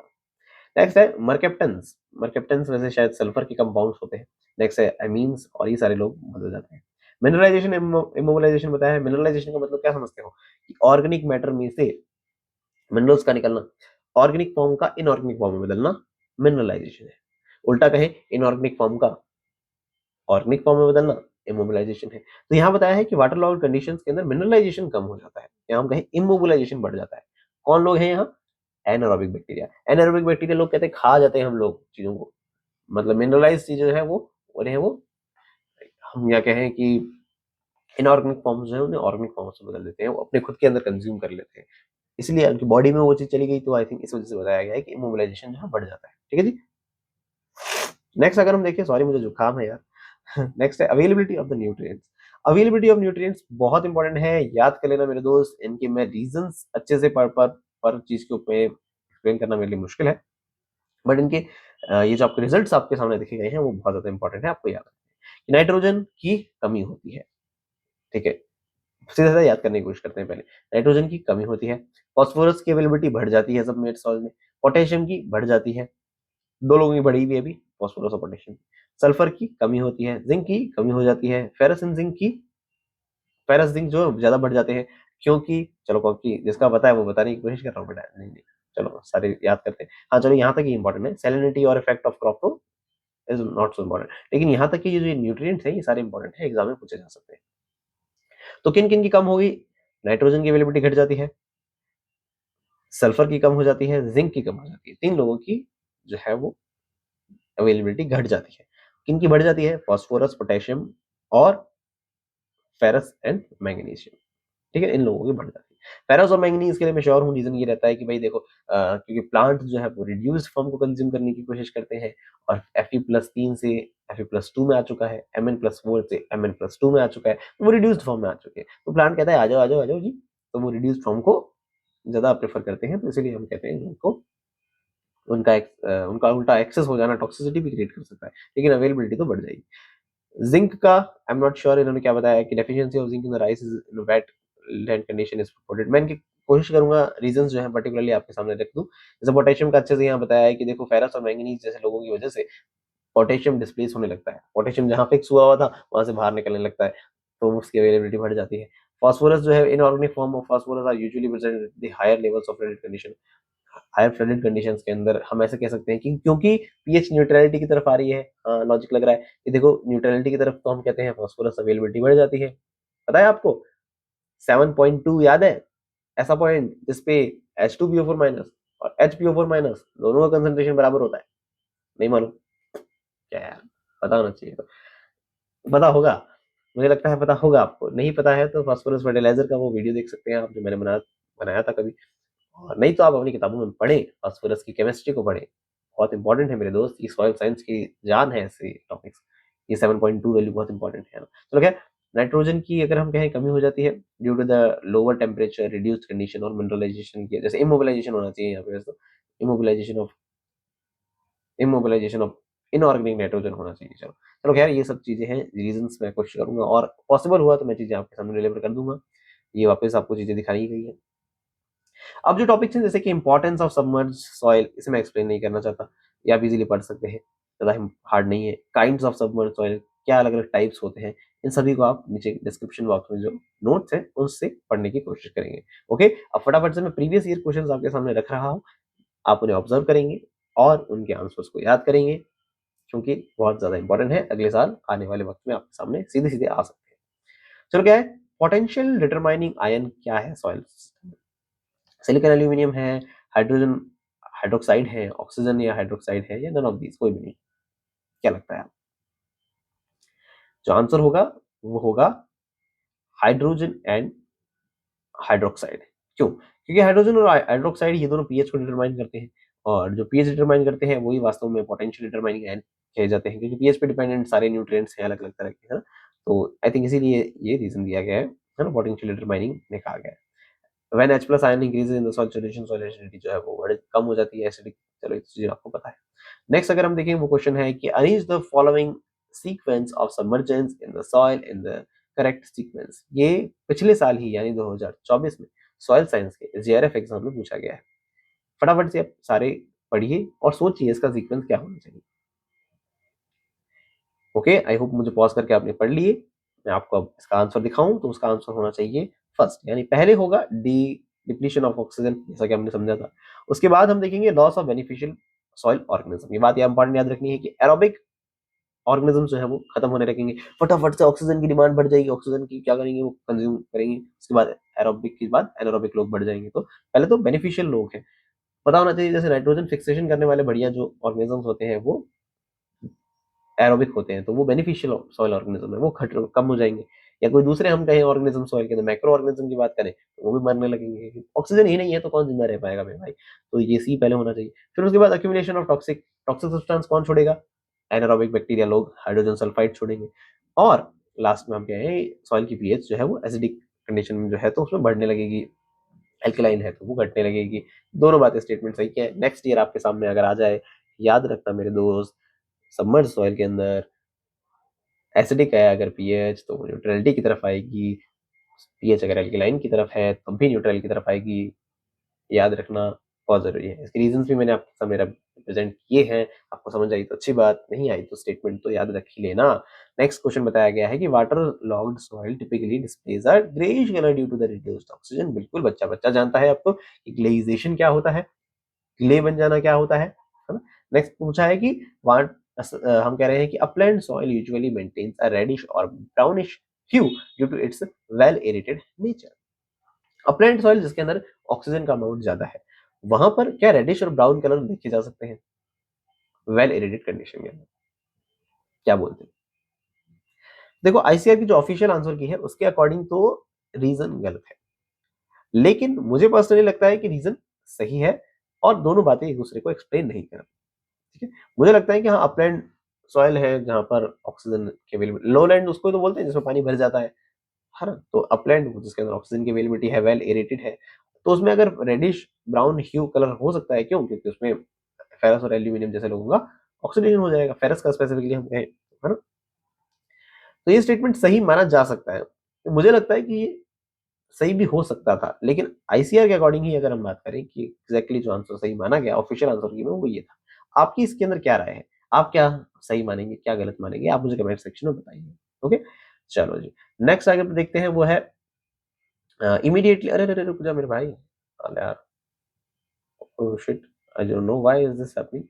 नेक्स्ट है मर्केप्टन्स, मर्केप्टन्स वैसे शायद सल्फर के कंपाउंड्स होते हैं। नेक्स्ट है अमीन्स, और ये सारे लोग बदल जाते हैं। मिनरलाइजेशन, इमोबिलाइजेशन बताया है। मिनरलाइजेशन का मतलब क्या समझते हो, कि ऑर्गेनिक मैटर में से मिनरल्स का निकलना। ऑर्गेनिक फॉर्म का इनऑर्गेनिक फॉर्म में बदलना मिनरलाइजेशन है। उल्टा कहें, इनऑर्गेनिक फॉर्म का ऑर्गेनिक फॉर्म में बदलना इमोबिलाइजेशन है। तो यहाँ बताया है कि वाटर लॉग कंडीशंस के अंदर मिनरलाइजेशन कम हो जाता है, या हम कहें इमोबिलाइजेशन बढ़ जाता है। कौन लोग हैं यहाँ? Anaerobic bacteria. एनारोबिक बैक्टीरिया लोग कहते हैं खा जाते हैं हम लोग चीजों को, मतलब मिनरलाइज चीजें हैं वो, उन्हें वो हम या कहें कि इनऑर्गेनिक फॉर्म्स हैं उन्हें ऑर्गेनिक फॉर्म्स में बदल देते हैं, वो अपने खुद के अंदर कंज्यूम कर लेते हैं, इसलिए उनकी बॉडी में वो चीज चली गई। तो आई थिंक इस वजह से बताया गया है कि इमोबिलाइजेशन जो है बढ़ जाता है। ठीक है जी। नेक्स्ट अगर हम देखें, सॉरी मुझे जुकाम है यार नेक्स्ट है availability of the nutrients. Availability of nutrients बहुत इंपॉर्टेंट है, याद कर लेना मेरे दोस्त। इनके मैं रीजंस अच्छे से पर चीज के ऊपर एक्सप्लेन करना मेरे लिए मुश्किल है, बट इनके ये जो आपके रिजल्ट्स आपके सामने देखे गए हैं वो बहुत ज्यादा इंपॉर्टेंट है, आपको याद रखना है कि नाइट्रोजन की कमी होती है। ठीक है, सीधा सीधा याद करने की कोशिश करते हैं। पहले नाइट्रोजन की कमी होती है, फॉस्फोरस की अवेलेबिलिटी बढ़ जाती है सबमेट सॉइल में, पोटेशियम की बढ़ जाती है, दो लोगों की बढ़ी हुई है अभी, फॉस्फोरस और पोटेशियम। सल्फर की कमी होती है, जिंक की कमी हो जाती है, फेरस एंड जिंक की, फेरस जिंक जो ज्यादा बढ़ जाते हैं, क्योंकि चलो क्योंकि जिसका पता है वो बताने की कोशिश कर रहा हूँ बेटा, नहीं नहीं चलो सारे याद करते हैं। हाँ चलो यहाँ तक ही इंपॉर्टेंट है, सैलिनिटी और इफेक्ट ऑफ क्रॉप तो इज नॉट सो इंपॉर्टेंट, लेकिन यहाँ तक कि ये जो न्यूट्रिएंट्स हैं ये सारे इंपॉर्टेंट है, एग्जाम में पूछे जा सकते हैं। तो किन किन की कम होगी? नाइट्रोजन की अवेलेबिलिटी घट जाती है, सल्फर की कम हो जाती है, जिंक की कम हो जाती है, तीन लोगों की जो है वो अवेलेबिलिटी घट जाती है। किन की बढ़ जाती है? फास्फोरस, पोटेशियम और फेरस एंड मैग्नीशियम। ठीक है, इन लोगों की बढ़ जाती है। फेरस और मैंगनीज के लिए मैं श्योर हूँ रीजन ये रहता है कि भाई देखो क्योंकि प्लांट जो है वो रिड्यूस्ड फॉर्म को कंज्यूम करने की कोशिश करते हैं, और Fe+3 से Fe+2 में आ चुका है, Mn+4 से Mn+2 में आ चुका है, तो वो रिड्यूस्ड फॉर्म में आ चुके हैं। तो प्लांट कहता है आ जाओ आ जाओ आ जाओ जी, तो वो रिड्यूस्ड फॉर्म को ज्यादा प्रेफर करते हैं, तो इसीलिए हम कहते हैं उनको उनका उल्टा एक्सेस हो जाना टॉक्सिसिटी भी क्रिएट कर सकता है, लेकिन अवेलेबिलिटी तो बढ़ जाएगी। जिंक का आई एम नॉट श्योर इन्होंने क्या बताया कि deficiency of zinc in the rice is in wet land condition is reported. मैं इनकी कोशिश करूंगा रीजंस जो है पर्टिकुलरली आपके सामने रख दूं। जैसे पोटेशियम का अच्छे से यहाँ बताया है कि देखो फेरस और मैंगनीज जैसे लोगों की वजह से पोटेशियम डिस्प्लेस होने लगता है, पोटेशियम जहाँ फिक्स हुआ हुआ था वहां से बाहर निकलने लगता है, तो उसकी अवेलेबिलिटी बढ़ जाती है। फास्फोरस जो है inorganic form of phosphorus are usually present at the higher levels of flooded condition. Higher flooded conditions के अंदर हम ऐसे कह सकते हैं कि क्योंकि पीएच न्यूट्रलिटी की तरफ आ रही है, लॉजिक लग रहा है कि देखो न्यूट्रलिटी की तरफ तो हम कहते हैं फास्फोरस अवेलेबिलिटी बढ़ जाती है। पता है आपको 7.2 याद है, ऐसा पॉइंट जिसपे H2PO4 माइनस और HPO4 माइनस दोनों का कंसंट्रेशन बराबर होता है, नहीं मालूम क्या यार, पता होना चाहिए। तो पता होगा, मुझे लगता है पता होगा आपको, नहीं पता है तो फास्फोरस फर्टिलाइजर का वो वीडियो देख सकते हैं आप जो मैंने बनाया था कभी, और नहीं तो आप अपनी किताबों में पढ़ें, फास्फोरस की केमिस्ट्री को पढ़ें, बहुत इंपॉर्टेंट है मेरे दोस्त, ये सॉइल साइंस की जान है ऐसे टॉपिक्स। ये 7.2 वैल्यू बहुत इंपॉर्टेंट है ना। चलो क्या, नाइट्रोजन की अगर हम कहें कमी हो जाती है due to the lower temperature, reduced condition और मिनरलाइजेशन की, जैसे इमोबिलाइजेशन होना चाहिए यहाँ पे वैसे, इमोबिलाइजेशन ऑफ इनऑर्गेनिक नाइट्रोजन होना चाहिए। चलो चलो खैर ये सब चीजें हैं, रीजंस मैं कोशिश करूंगा और पॉसिबल हुआ तो मैं चीजें आपके सामने डिलीवर कर दूंगा, ये वापस आपको चीजें दिखाई गई है। अब जो टॉपिक्स हैं जैसे कि इंपॉर्टेंस ऑफ सबमर्ज सॉइल, इसे मैं एक्सप्लेन नहीं करना चाहता, ये आप इजीली पढ़ सकते हैं, ज़्यादा हार्ड नहीं है। काइंड्स ऑफ सबमर्ज सॉइल, क्या अलग अलग टाइप्स होते हैं, इन सभी को आप नीचे डिस्क्रिप्शन बॉक्स में जो नोट्स हैं उससे पढ़ने की कोशिश करेंगे। ओके, अब फटाफट से मैं प्रीवियस ईयर क्वेश्चंस आपके सामने रख रहा हूँ, आप उन्हें ऑब्जर्व करेंगे और उनके आंसर्स को याद करेंगे, क्योंकि बहुत ज्यादा इंपॉर्टेंट है, अगले साल आने वाले वक्त में आपके सामने सीधे सीधे आ सकते हैं। चलो क्या है, पोटेंशियल डिटरमाइनिंग आयन क्या है सॉइल सिस्टम में? सिलिकॉन एल्यूमिनियम है, हाइड्रोजन हाइड्रोक्साइड है, ऑक्सीजन या हाइड्रोक्साइड है, या नन ऑफ दीज, कोई भी नहीं? क्या लगता है? जो आंसर होगा वो होगा हाइड्रोजन एंड हाइड्रोक्साइड। क्यों? क्योंकि हाइड्रोजन और हाइड्रोक्साइड ये दोनों पीएच को डिटरमाइन करते हैं, और जो पीएच डिटरमाइन करते हैं वही वास्तव में पोटेंशियल डिटरमाइनिंग आयन कहे जाते हैं, क्योंकि पीएच पे डिपेंडेंट सारे न्यूट्रिएंट्स हैं अलग अलग तरह के, है ना। तो आई थिंक इसीलिए ये रीजन दिया गया है ना, पोटेंशियल डिटरमाइनिंग ने कहा गया है। When H plus ion increases in the soil solution, soil acidity जो है वो कम हो जाती है, एसिडिक। चलो ये चीजें आपको पता है। नेक्स्ट अगर हम देखें वो क्वेश्चन है कि arrange the following sequence of submergence in the soil in the correct sequence. ये पिछले साल ही यानी 2024 में सॉइल साइंस के जेआरएफ एग्जाम में पूछा गया है। फटाफट से आप सारे पढ़िए और सोचिए इसका सीक्वेंस क्या होना चाहिए। ओके, आई होप मुझे पॉज करके आपने पढ़ लिए। मैं आपको अब इसका आंसर दिखाऊं तो उसका आंसर होना चाहिए फर्स्ट, यानी पहले होगा डी डिप्लीशन ऑफ ऑक्सीजन, जैसा कि हमने समझा था। उसके बाद हम देखेंगे loss of beneficial soil organism. ये बात ये इंपॉर्टेंट याद रखनी है कि एरोबिक ऑर्गेनिज्म जो है वो खत्म होने लगेंगे, फटाफट से ऑक्सीजन की डिमांड बढ़ जाएगी, ऑक्सीजन की क्या करेंगे वो कंज्यूम करेंगे। उसके बाद एरोबिक के बाद एनारोबिक लोग बढ़ जाएंगे। तो पहले तो बेनिफिशियल लोग हैं, पता होना चाहिए, जैसे नाइट्रोजन फिक्सेशन करने वाले बढ़िया जो ऑर्गेनिजम्स होते हैं वो एरोबिक होते हैं, तो वो बेनिफिशियल सॉइल ऑर्गेनिज्म है, वो कम हो जाएंगे। या कोई दूसरे हम कहें ऑर्गेनिज्म सॉइल के अंदर मैक्रो ऑर्गेनिज्म की बात करें तो वो भी मरने लगेंगे, ऑक्सीजन ही नहीं है तो कौन जिंदा रह पाएगा मेरे भाई। तो ये सी पहले होना चाहिए। फिर उसके बाद accumulation of toxic toxic substance कौन छोड़ेगा, एनारोबिक बैक्टीरिया लोग हाइड्रोजन सल्फाइड छोड़ेंगे। और लास्ट में हम क्या है, सॉइल की पीएच जो है वो एसिडिक कंडीशन में जो है तो उसमें बढ़ने लगेगी, एल्कलाइन है तो वो घटने लगेगी। दोनों बातें स्टेटमेंट सही है। नेक्स्ट ईयर आपके सामने अगर आ जाए, याद रखना मेरे दोस्त, सबमर्ज सॉइल के अंदर एसिडिक है अगर पीएच तो न्यूट्रलिटी की तरफ आएगी, पीएच अगर एल्कलाइन की तरफ है तब भी न्यूट्रल की तरफ आएगी। याद रखना बहुत जरूरी है। इसके रीजंस भी मैंने आपके सामने प्रेजेंट किए हैं। आपको समझ आई तो अच्छी बात, नहीं आई तो स्टेटमेंट तो याद रख ही लेना। नेक्स्ट क्वेश्चन बताया गया है कि water logged soil typically displays a greyish colour due to the reduced oxygen. बिल्कुल बच्चा बच्चा जानता है आपको कि ग्लेइजेशन क्या होता है, क्ले बन जाना क्या होता है ना। नेक्स्ट पूछा है कि वाट हम कह रहे हैं कि upland soil usually maintains a reddish और brownish hue due to its well aerated nature. Upland soil जिसके अंदर ऑक्सीजन का अमाउंट ज्यादा है, वहां पर क्या रेडिश और ब्राउन कलर देखे जा सकते हैं वेल एरेटेड कंडीशन के अंदर, क्या बोलते हैं। देखो आईसीआर की जो ऑफिशियल आंसर की है उसके अकॉर्डिंग तो रीजन गलत है, लेकिन मुझे पर्सनली लगता है कि रीजन सही है और दोनों बातें एक दूसरे को एक्सप्लेन नहीं कर, ठीक है। मुझे लगता है कि हाँ अपलैंड सॉइल है जहां पर ऑक्सीजन की अवेलेबिलिटी, लोलैंड उसको तो बोलते हैं जिसमें पानी भर जाता है ना। तो अपलैंड जिसके अंदर ऑक्सीजन की अवेलेबिलिटी है, वेल एरेटेड है, तो उसमें अगर रेडिश ब्राउन ह्यू कलर हो सकता है, क्यों, क्योंकि उसमें फेरस और एल्यूमिनियम जैसे लोगों का ऑक्सीडेशन हो जाएगा, फेरस का स्पेसिफिकली हम कहें, है ना। तो ये स्टेटमेंट सही माना जा सकता है। तो मुझे लगता है कि ये सही भी हो सकता था, लेकिन आईसीआर के अकॉर्डिंग ही अगर हम बात करें कि एग्जैक्टली जो आंसर सही माना गया ऑफिशियल आंसर की में वो ये था। आपकी इसके अंदर क्या राय है, आप क्या सही मानेंगे क्या गलत मानेंगे, आप मुझे कमेंट सेक्शन में बताइए। ओके, चलो जी, नेक्स्ट आगे देखते हैं वो है इमीडिएटली, अरे अरे रुक जा मेरे भाई, अरे यार, oh shit, I don't know why is this happening.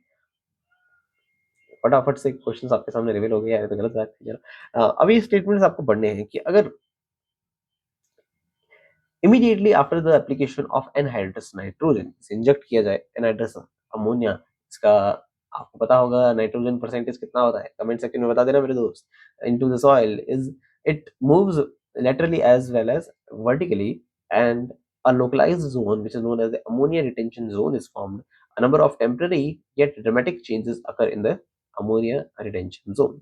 फटाफट से क्वेश्चंस आपके सामने रिवील हो गए यार, ये तो गलत बात है जरा। अभी स्टेटमेंट्स आपको पढ़ने हैं कि अगर immediately after the application of anhydrous nitrogen, इसे इंजेक्ट किया जाए एनहाइड्रस अमोनिया, इसका आपको पता होगा नाइट्रोजन परसेंटेज कितना होता है, कमेंट सेक्शन में बता देना मेरे दोस्त। Into the soil is it moves laterally as well as vertically, and a localized zone which is known as the ammonia retention zone is formed. A number of temporary yet dramatic changes occur in the ammonia retention zone.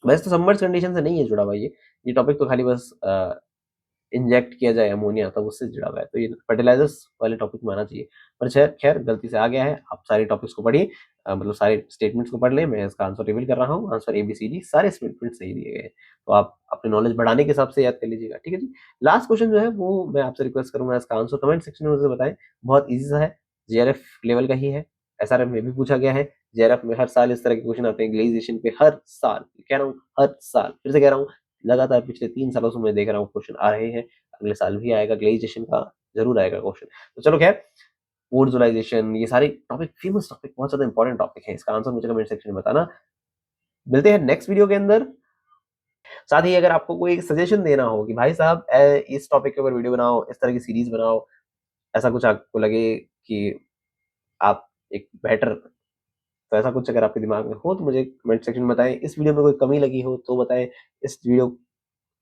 वैसे तो submerge condition से नहीं है जुड़ा हुआ ये topic तो खाली बस इंजेक्ट किया जाए अमोनिया तब उससे जुड़ा हुआ है, तो ये फर्टिलाइजर्स वाले टॉपिक में आना चाहिए, पर खैर गलती से आ गया है। आप सारे टॉपिक्स को पढ़िए, मतलब सारे स्टेटमेंट्स को पढ़ लें, मैं इसका आंसर रिवील कर रहा हूँ। आंसर ABCD सारे स्टेटमेंट सही दिए गए हैं, तो आप अपनी नॉलेज बढ़ाने के हिसाब से याद कर लीजिएगा, ठीक है जी। लास्ट क्वेश्चन जो है वो मैं आपसे रिक्वेस्ट करूंगा इसका आंसर कमेंट सेक्शन में मुझे बताएं, बहुत ईजी सा है, JRF लेवल का ही है, SRF में भी पूछा गया है, JRF में हर साल इस तरह के क्वेश्चन आते हैं ग्लेजिएशन पे, हर साल कह रहा हूँ, हर साल फिर से कह रहा हूँ, लगातार पिछले 3 सालों से मैं देख रहा हूँ क्वेश्चन आ रहे हैं, अगले साल भी आएगा, ग्लेजिएशन का जरूर आएगा क्वेश्चन। तो चलो खैर, ओर्जोलाइजेशन, ये सारे टॉपिक फेमस टॉपिक, बहुत ज्यादा इंपॉर्टेंट टॉपिक है, इसका आंसर मुझे कमेंट सेक्शन में बताना। मिलते हैं नेक्स्ट वीडियो के अंदर। साथ ही अगर आपको कोई सजेशन देना हो कि भाई साहब इस टॉपिक के ऊपर वीडियो बनाओ, इस तरह की सीरीज बनाओ, ऐसा कुछ आपको लगे कि आप एक बेटर, तो ऐसा कुछ अगर आपके दिमाग में हो तो मुझे कमेंट सेक्शन में बताएं। इस वीडियो में कोई कमी लगी हो तो बताएं, इस वीडियो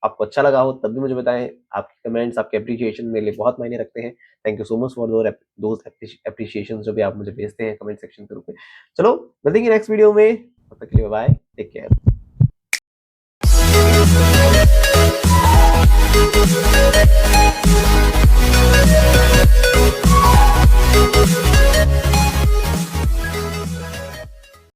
आपको अच्छा लगा हो तब भी मुझे बताएं। आपके कमेंट्स, आपके एप्रिशिएशन मेरे लिए बहुत मायने रखते हैं। Thank you so much for those appreciation जो भी आप मुझे भेजते हैं कमेंट सेक्शन के रूप में। चलो मिलते हैं नेक्स्ट वीडियो में, तब तक के लिए बाय, टेक केयर।